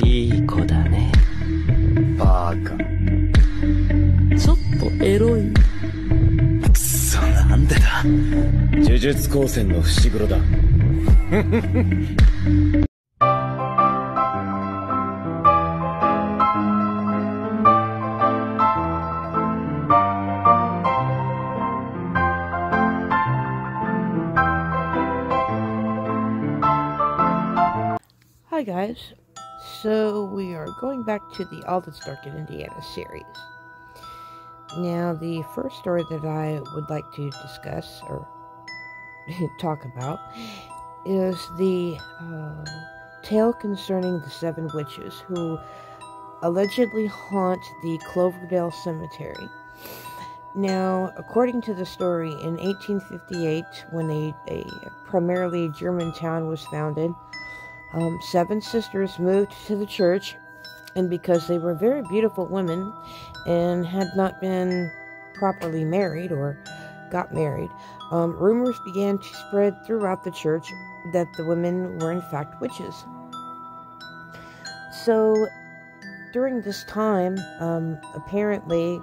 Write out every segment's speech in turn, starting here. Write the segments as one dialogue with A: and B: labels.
A: いい子だね。バカ。ちょっとエロい。くそ、なんでだ。呪術高専の伏黒だ。
B: Hi guys, so we are going back to the All That's Dark in Indiana series. Now the first story that I would like to discuss or talk about is the tale concerning the 7 witches who allegedly haunt the Cloverdale Cemetery. Now, according to the story, in 1858, when a primarily German town was founded, 7 sisters moved to the church, and because they were very beautiful women and had not been properly married or got married, rumors began to spread throughout the church that the women were in fact witches. So during this time, apparently,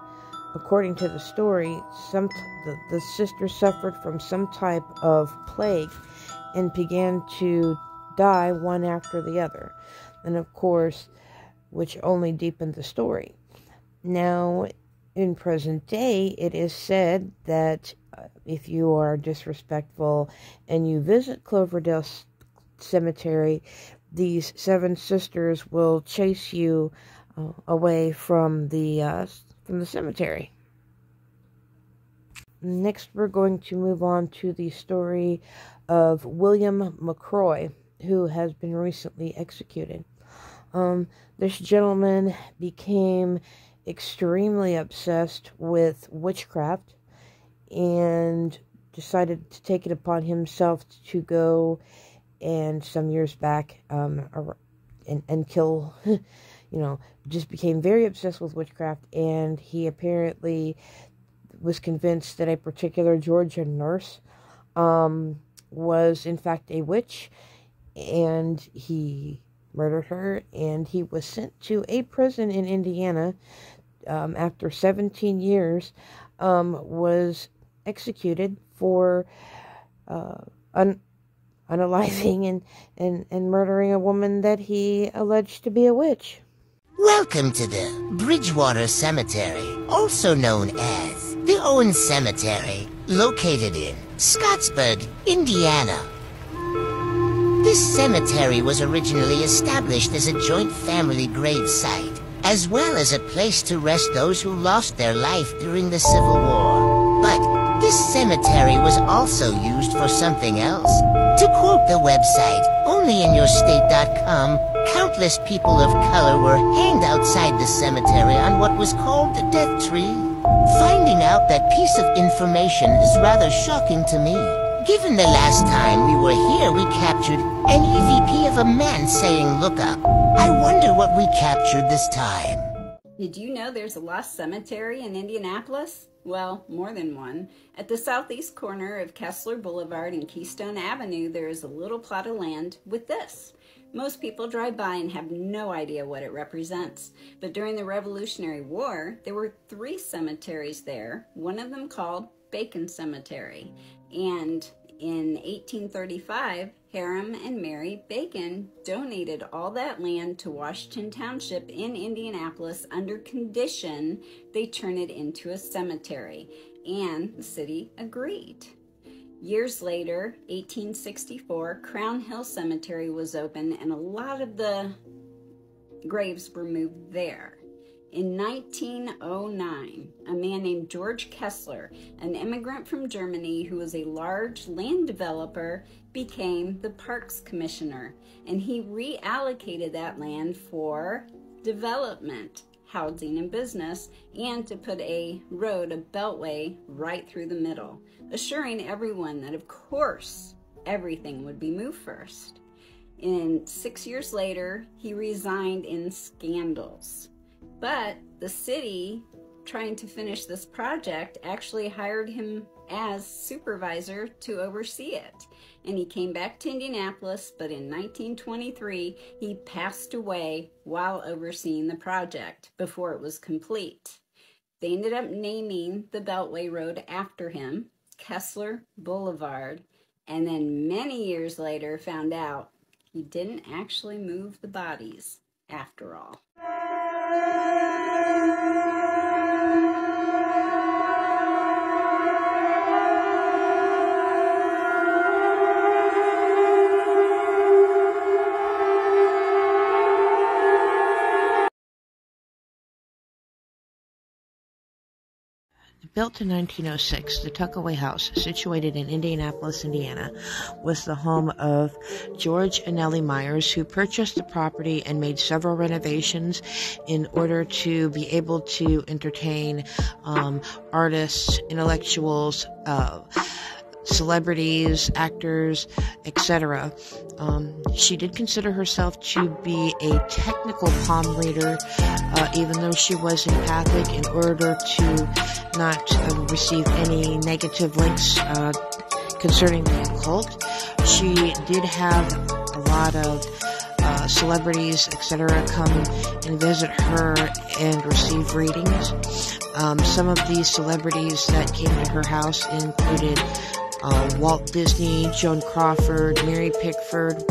B: according to the story, the sisters suffered from some type of plague and began to die one after the other, and of course, which only deepened the story. Now, in present day, it is said that if you are disrespectful and you visit Cloverdale Cemetery, these 7 sisters will chase you away from the cemetery. Next, we're going to move on to the story of William McCroy, who has been recently executed. This gentleman became extremely obsessed with witchcraft and decided to take it upon himself to go and some years back and kill, just became very obsessed with witchcraft, and he apparently was convinced that a particular Georgia nurse was in fact a witch, and he murdered her, and he was sent to a prison in Indiana after 17 years, was executed for unaliving and murdering a woman that he alleged to be a witch.
C: Welcome to the Bridgewater Cemetery, also known as the Owen Cemetery, located in Scottsburg, Indiana. This cemetery was originally established as a joint family grave site, as well as a place to rest those who lost their life during the Civil War. But this cemetery was also used for something else. To quote the website, onlyinyourstate.com, countless people of color were hanged outside the cemetery on what was called the death tree. Finding out that piece of information is rather shocking to me. Given the last time we were here, we captured an EVP of a man saying, "Look up." I wonder what we captured this time.
D: Did you know there's a lost cemetery in Indianapolis? Well, more than one. At the southeast corner of Kessler Boulevard and Keystone Avenue, there is a little plot of land with this. Most people drive by and have no idea what it represents. But during the Revolutionary War, there were 3 cemeteries there, one of them called Bacon Cemetery. And in 1835, Hiram and Mary Bacon donated all that land to Washington Township in Indianapolis under condition they turn it into a cemetery, and the city agreed. Years later, 1864, Crown Hill Cemetery was opened, and a lot of the graves were moved there. In 1909, a man named George Kessler, an immigrant from Germany who was a large land developer, became the Parks Commissioner, and he reallocated that land for development, housing, and business, and to put a road, a beltway, right through the middle, assuring everyone that, of course, everything would be moved first. And 6 years later, he resigned in scandals. But the city, trying to finish this project, actually hired him as supervisor to oversee it. and he came back to Indianapolis, but in 1923 he passed away while overseeing the project before it was complete. They ended up naming the Beltway Road after him, Kessler Boulevard, and then many years later found out he didn't actually move the bodies after all.
B: Built in 1906, the Tuckaway House, situated in Indianapolis, Indiana, was the home of George and Nellie Myers, who purchased the property and made several renovations in order to be able to entertain artists, intellectuals, celebrities, actors, etc. She did consider herself to be a technical palm reader, even though she was empathic, in order to not receive any negative links concerning the occult. She did have a lot of celebrities, etc., come and visit her and receive readings. Some of these celebrities that came to her house included Walt Disney, Joan Crawford, Mary Pickford.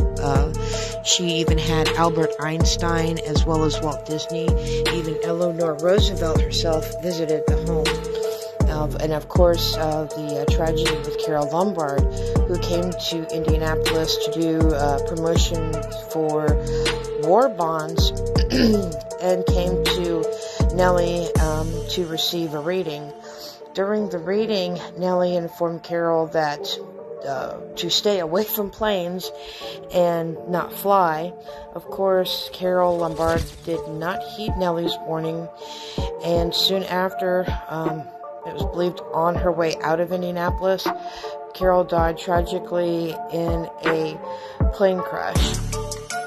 B: She even had Albert Einstein as well as Walt Disney. Even Eleanor Roosevelt herself visited the home. And of course, the tragedy with Carole Lombard, who came to Indianapolis to do promotion for war bonds and came to Nellie to receive a reading. During the reading, Nellie informed Carole that to stay away from planes and not fly. Of course, Carole Lombard did not heed Nellie's warning, and soon after, it was believed on her way out of Indianapolis, Carole died tragically in a plane crash.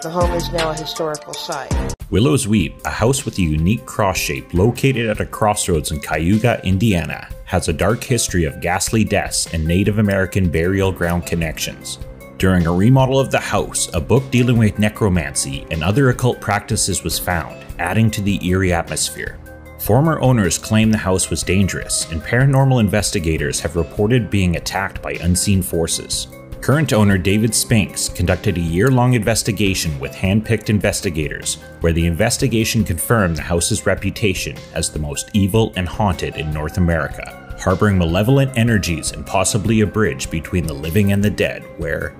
B: The home is now a historical site.
E: Willow's Weep, a house with a unique cross shape located at a crossroads in Cayuga, Indiana, has a dark history of ghastly deaths and Native American burial ground connections. During a remodel of the house, a book dealing with necromancy and other occult practices was found, adding to the eerie atmosphere. Former owners claim the house was dangerous, and paranormal investigators have reported being attacked by unseen forces. Current owner David Spinks conducted a year-long investigation with hand-picked investigators, where the investigation confirmed the house's reputation as the most evil and haunted in North America, harboring malevolent energies and possibly a bridge between the living and the dead, where